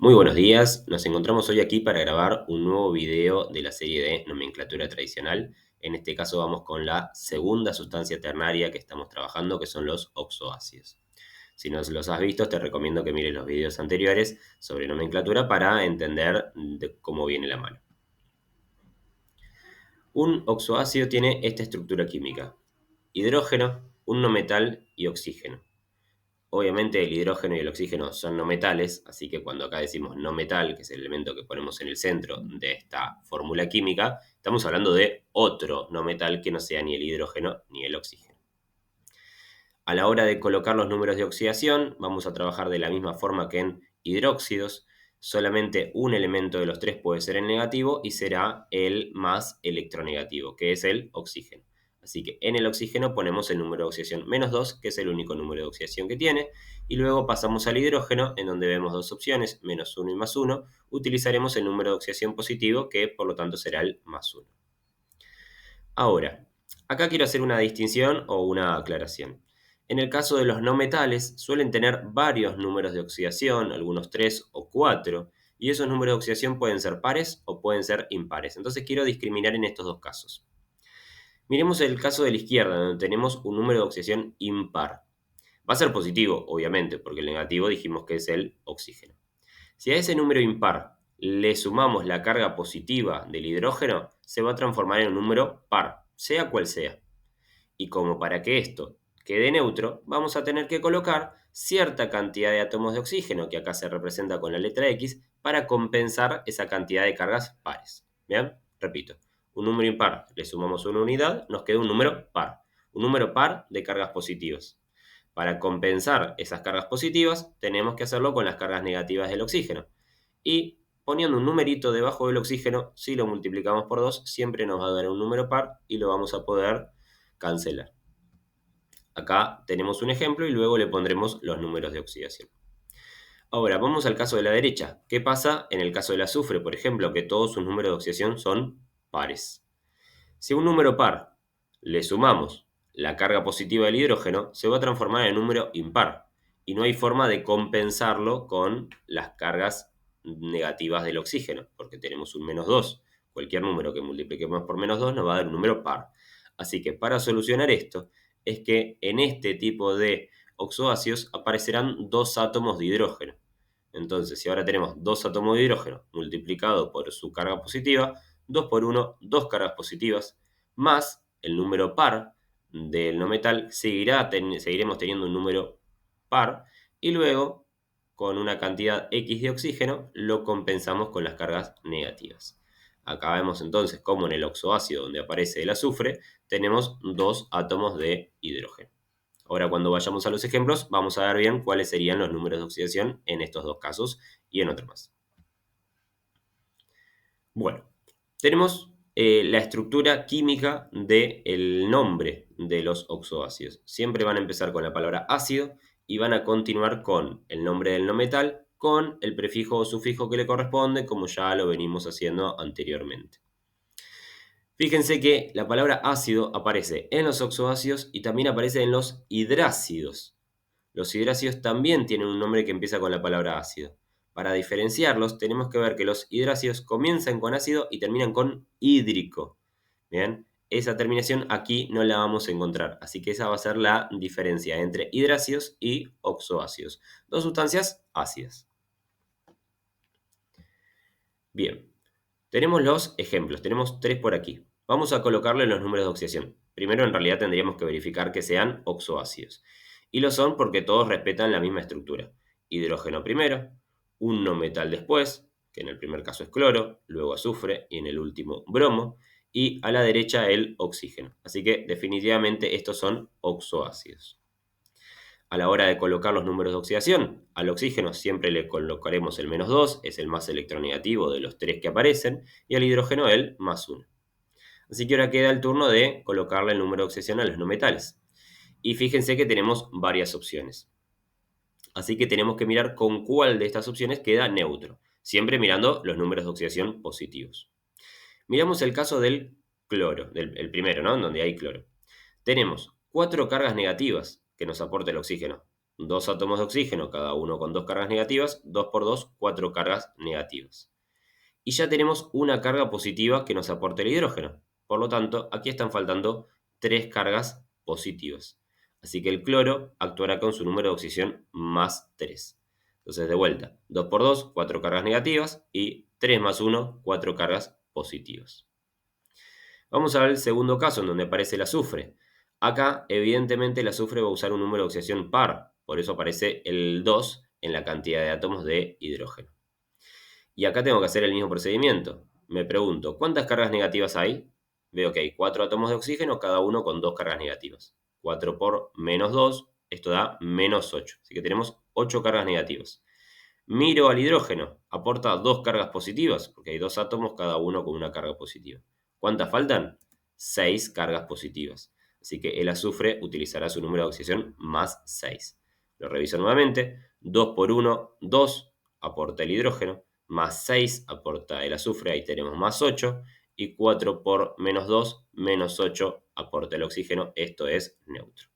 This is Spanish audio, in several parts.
Muy buenos días, nos encontramos hoy aquí para grabar un nuevo video de la serie de nomenclatura tradicional. En este caso vamos con la segunda sustancia ternaria que estamos trabajando, que son los oxoácidos. Si no los has visto, te recomiendo que mires los videos anteriores sobre nomenclatura para entender de cómo viene la mano. Un oxoácido tiene esta estructura química: hidrógeno, un no metal y oxígeno. Obviamente el hidrógeno y el oxígeno son no metales, así que cuando acá decimos no metal, que es el elemento que ponemos en el centro de esta fórmula química, estamos hablando de otro no metal que no sea ni el hidrógeno ni el oxígeno. A la hora de colocar los números de oxidación, vamos a trabajar de la misma forma que en hidróxidos. Solamente un elemento de los tres puede ser el negativo y será el más electronegativo, que es el oxígeno. Así que en el oxígeno ponemos el número de oxidación -2, que es el único número de oxidación que tiene, y luego pasamos al hidrógeno, en donde vemos dos opciones, -1 y +1. Utilizaremos el número de oxidación positivo, que por lo tanto será el +1. Ahora, acá quiero hacer una distinción o una aclaración. En el caso de los no metales, suelen tener varios números de oxidación, algunos 3 o 4, y esos números de oxidación pueden ser pares o pueden ser impares. Entonces quiero discriminar en estos dos casos. Miremos el caso de la izquierda, donde tenemos un número de oxidación impar. Va a ser positivo, obviamente, porque el negativo dijimos que es el oxígeno. Si a ese número impar le sumamos la carga positiva del hidrógeno, se va a transformar en un número par, sea cual sea. Y como para que esto quede neutro, vamos a tener que colocar cierta cantidad de átomos de oxígeno, que acá se representa con la letra X, para compensar esa cantidad de cargas pares. ¿Bien? Repito, un número impar le sumamos una unidad, nos queda un número par. Un número par de cargas positivas. Para compensar esas cargas positivas, tenemos que hacerlo con las cargas negativas del oxígeno. Y poniendo un numerito debajo del oxígeno, si lo multiplicamos por 2, siempre nos va a dar un número par y lo vamos a poder cancelar. Acá tenemos un ejemplo y luego le pondremos los números de oxidación. Ahora, vamos al caso de la derecha. ¿Qué pasa en el caso del azufre, por ejemplo, que todos sus números de oxidación son pares? Si a un número par le sumamos la carga positiva del hidrógeno, se va a transformar en un número impar y no hay forma de compensarlo con las cargas negativas del oxígeno, porque tenemos un -2. Cualquier número que multipliquemos por -2 nos va a dar un número par. Así que para solucionar esto, es que en este tipo de oxoácidos aparecerán dos átomos de hidrógeno. Entonces, si ahora tenemos dos átomos de hidrógeno multiplicado por su carga positiva, 2 por 1, dos cargas positivas, más el número par del no metal, seguiremos teniendo un número par, y luego, con una cantidad X de oxígeno, lo compensamos con las cargas negativas. Acá vemos entonces cómo en el oxoácido donde aparece el azufre, tenemos dos átomos de hidrógeno. Ahora, cuando vayamos a los ejemplos, vamos a ver bien cuáles serían los números de oxidación en estos dos casos y en otro más. Bueno, tenemos la estructura química del nombre de los oxoácidos. Siempre van a empezar con la palabra ácido y van a continuar con el nombre del no metal, con el prefijo o sufijo que le corresponde, como ya lo venimos haciendo anteriormente. Fíjense que la palabra ácido aparece en los oxoácidos y también aparece en los hidrácidos. Los hidrácidos también tienen un nombre que empieza con la palabra ácido. Para diferenciarlos, tenemos que ver que los hidrácidos comienzan con ácido y terminan con hídrico. Bien, esa terminación aquí no la vamos a encontrar, así que esa va a ser la diferencia entre hidrácidos y oxoácidos. Dos sustancias ácidas. Bien, tenemos los ejemplos, tenemos tres por aquí. Vamos a colocarle los números de oxidación. Primero, en realidad, tendríamos que verificar que sean oxoácidos. Y lo son porque todos respetan la misma estructura. Hidrógeno primero, un no metal después, que en el primer caso es cloro, luego azufre y en el último bromo, y a la derecha el oxígeno. Así que definitivamente estos son oxoácidos. A la hora de colocar los números de oxidación, al oxígeno siempre le colocaremos el -2, es el más electronegativo de los tres que aparecen, y al hidrógeno el +1. Así que ahora queda el turno de colocarle el número de oxidación a los no metales. Y fíjense que tenemos varias opciones. Así que tenemos que mirar con cuál de estas opciones queda neutro, siempre mirando los números de oxidación positivos. Miramos el caso del cloro, el primero, ¿no? En donde hay cloro. Tenemos 4 cargas negativas que nos aporta el oxígeno. 2 átomos de oxígeno, cada uno con 2 cargas negativas, 2 por 2, 4 cargas negativas. Y ya tenemos una carga positiva que nos aporta el hidrógeno. Por lo tanto, aquí están faltando 3 cargas positivas. Así que el cloro actuará con su número de oxidación más 3. Entonces, de vuelta, 2 por 2, 4 cargas negativas y 3 más 1, 4 cargas positivas. Vamos a ver el segundo caso en donde aparece el azufre. Acá, evidentemente, el azufre va a usar un número de oxidación par, por eso aparece el 2 en la cantidad de átomos de hidrógeno. Y acá tengo que hacer el mismo procedimiento. Me pregunto, ¿cuántas cargas negativas hay? Veo que hay 4 átomos de oxígeno, cada uno con 2 cargas negativas. 4 por menos 2, esto da menos 8. Así que tenemos 8 cargas negativas. Miro al hidrógeno, aporta 2 cargas positivas, porque hay 2 átomos, cada uno con una carga positiva. ¿Cuántas faltan? 6 cargas positivas. Así que el azufre utilizará su número de oxidación más 6. Lo reviso nuevamente. 2 por 1, 2 aporta el hidrógeno, más 6 aporta el azufre, ahí tenemos más 8. Y 4 por menos 2, menos 8 aporta el oxígeno, esto es neutro.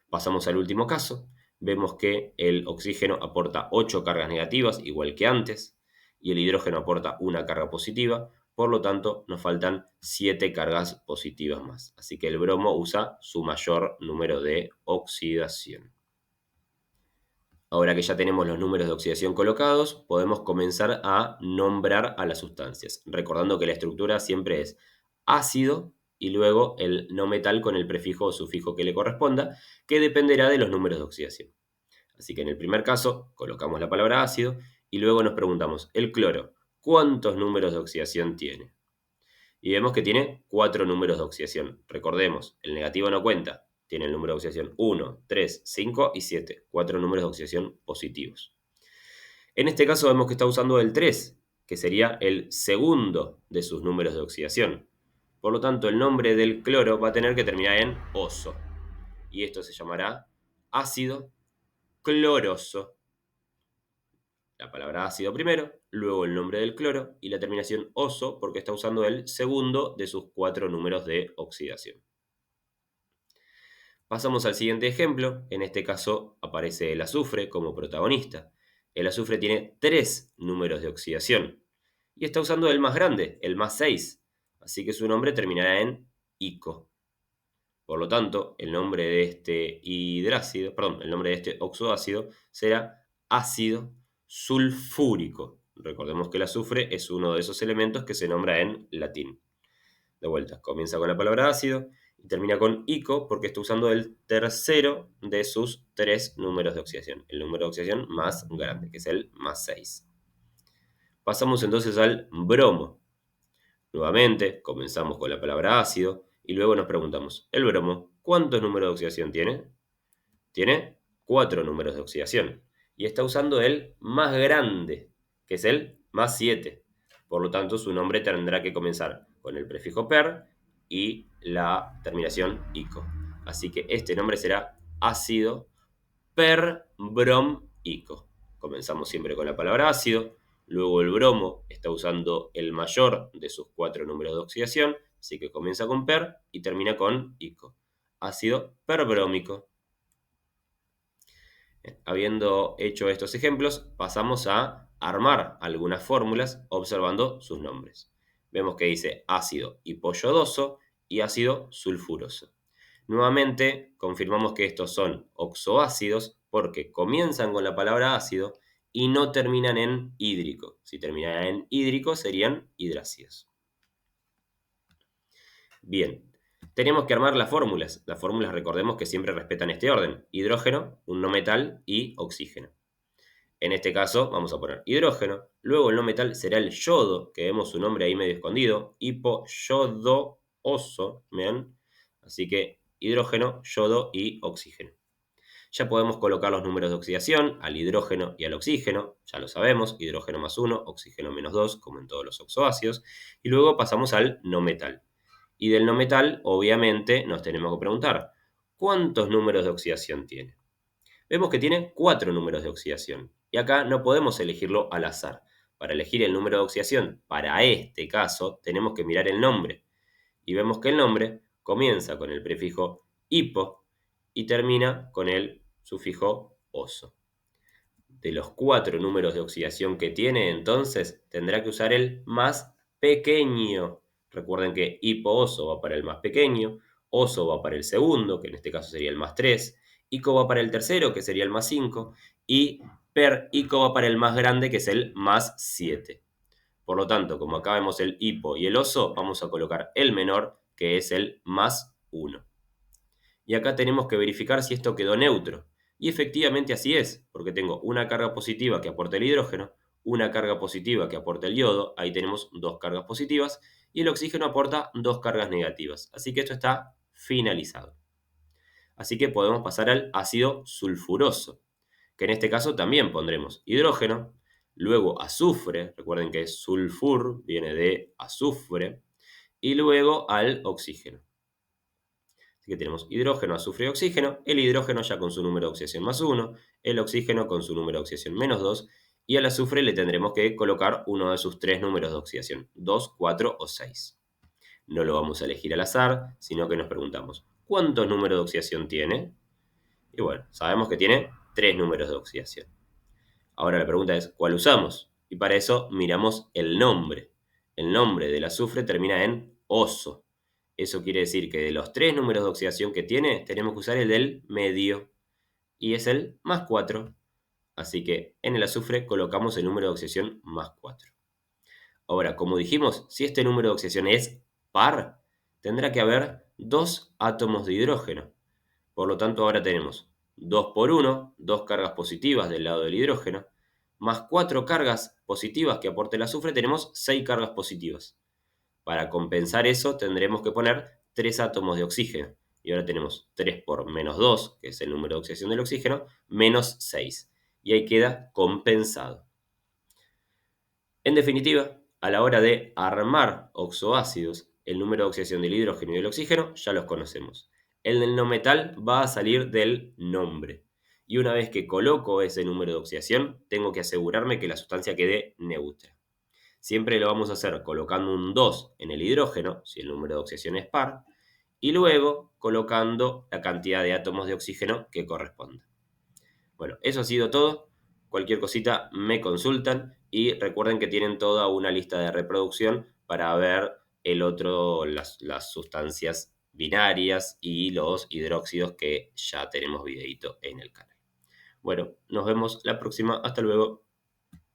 Pasamos al último caso. Vemos que el oxígeno aporta 8 cargas negativas, igual que antes, y el hidrógeno aporta una carga positiva, por lo tanto nos faltan 7 cargas positivas más. Así que el bromo usa su mayor número de oxidación. Ahora que ya tenemos los números de oxidación colocados, podemos comenzar a nombrar a las sustancias, recordando que la estructura siempre es ácido y luego el no metal con el prefijo o sufijo que le corresponda, que dependerá de los números de oxidación. Así que en el primer caso colocamos la palabra ácido y luego nos preguntamos, el cloro, ¿cuántos números de oxidación tiene? Y vemos que tiene 4 números de oxidación. Recordemos, el negativo no cuenta. Tiene el número de oxidación 1, 3, 5 y 7. 4 números de oxidación positivos. En este caso vemos que está usando el 3, que sería el segundo de sus números de oxidación. Por lo tanto, el nombre del cloro va a tener que terminar en oso. Y esto se llamará ácido cloroso. La palabra ácido primero, luego el nombre del cloro y la terminación oso porque está usando el segundo de sus 4 números de oxidación. Pasamos al siguiente ejemplo. En este caso aparece el azufre como protagonista. El azufre tiene 3 números de oxidación y está usando el más grande, el más 6. Así que su nombre terminará en ico. Por lo tanto, el nombre de este el nombre de este oxoácido será ácido sulfúrico. Recordemos que el azufre es uno de esos elementos que se nombra en latín. De vuelta, comienza con la palabra ácido y termina con ico porque está usando el tercero de sus 3 números de oxidación. El número de oxidación más grande, que es el más 6. Pasamos entonces al bromo. Nuevamente, comenzamos con la palabra ácido y luego nos preguntamos, ¿el bromo cuántos números de oxidación tiene? Tiene 4 números de oxidación y está usando el más grande, que es el más 7. Por lo tanto, su nombre tendrá que comenzar con el prefijo per y la terminación ico. Así que este nombre será ácido perbromico. Comenzamos siempre con la palabra ácido. Luego el bromo está usando el mayor de sus 4 números de oxidación, así que comienza con per y termina con ico. Ácido perbrómico. Habiendo hecho estos ejemplos, pasamos a armar algunas fórmulas observando sus nombres. Vemos que dice ácido hipoyodoso y ácido sulfuroso. Nuevamente, confirmamos que estos son oxoácidos porque comienzan con la palabra ácido y no terminan en hídrico. Si terminaran en hídrico, serían hidrácidos. Bien, tenemos que armar las fórmulas. Las fórmulas, recordemos que siempre respetan este orden. Hidrógeno, un no metal y oxígeno. En este caso, vamos a poner hidrógeno. Luego el no metal será el yodo, que vemos su nombre ahí medio escondido. Hipoyodooso, ¿ven? Así que hidrógeno, yodo y oxígeno. Ya podemos colocar los números de oxidación al hidrógeno y al oxígeno, ya lo sabemos, hidrógeno más 1, oxígeno menos 2, como en todos los oxoácidos. Y luego pasamos al no metal. Y del no metal, obviamente, nos tenemos que preguntar, ¿cuántos números de oxidación tiene? Vemos que tiene 4 números de oxidación. Y acá no podemos elegirlo al azar. Para elegir el número de oxidación, para este caso, tenemos que mirar el nombre. Y vemos que el nombre comienza con el prefijo hipo y termina con el sufijo oso. De los 4 números de oxidación que tiene, entonces tendrá que usar el más pequeño. Recuerden que hipo-oso va para el más pequeño, oso va para el segundo, que en este caso sería el más 3, ico va para el tercero, que sería el más 5, y per-ico va para el más grande, que es el más 7. Por lo tanto, como acá vemos el hipo y el oso, vamos a colocar el menor, que es el más 1. Y acá tenemos que verificar si esto quedó neutro. Y efectivamente así es, porque tengo una carga positiva que aporta el hidrógeno, una carga positiva que aporta el yodo, ahí tenemos dos cargas positivas, y el oxígeno aporta dos cargas negativas. Así que esto está finalizado. Así que podemos pasar al ácido sulfuroso, que en este caso también pondremos hidrógeno, luego azufre, recuerden que sulfur viene de azufre, y luego al oxígeno. Así que tenemos hidrógeno, azufre y oxígeno. El hidrógeno ya con su número de oxidación más 1, el oxígeno con su número de oxidación menos 2, y al azufre le tendremos que colocar uno de sus 3 números de oxidación, 2, 4 o 6. No lo vamos a elegir al azar, sino que nos preguntamos, ¿cuántos números de oxidación tiene? Y bueno, sabemos que tiene 3 números de oxidación. Ahora la pregunta es, ¿cuál usamos? Y para eso miramos el nombre. El nombre del azufre termina en oso. Eso quiere decir que de los 3 números de oxidación que tiene, tenemos que usar el del medio. Y es el más 4. Así que en el azufre colocamos el número de oxidación más 4. Ahora, como dijimos, si este número de oxidación es par, tendrá que haber 2 átomos de hidrógeno. Por lo tanto, ahora tenemos 2 por 1, 2 cargas positivas del lado del hidrógeno, más 4 cargas positivas que aporte el azufre, tenemos 6 cargas positivas. Para compensar eso, tendremos que poner 3 átomos de oxígeno. Y ahora tenemos 3 por menos 2, que es el número de oxidación del oxígeno, menos 6. Y ahí queda compensado. En definitiva, a la hora de armar oxoácidos, el número de oxidación del hidrógeno y del oxígeno ya los conocemos. El del no metal va a salir del nombre. Y una vez que coloco ese número de oxidación, tengo que asegurarme que la sustancia quede neutra. Siempre lo vamos a hacer colocando un 2 en el hidrógeno, si el número de oxidación es par, y luego colocando la cantidad de átomos de oxígeno que corresponda. Bueno, eso ha sido todo. Cualquier cosita me consultan y recuerden que tienen toda una lista de reproducción para ver las sustancias binarias y los hidróxidos que ya tenemos videito en el canal. Bueno, nos vemos la próxima. Hasta luego.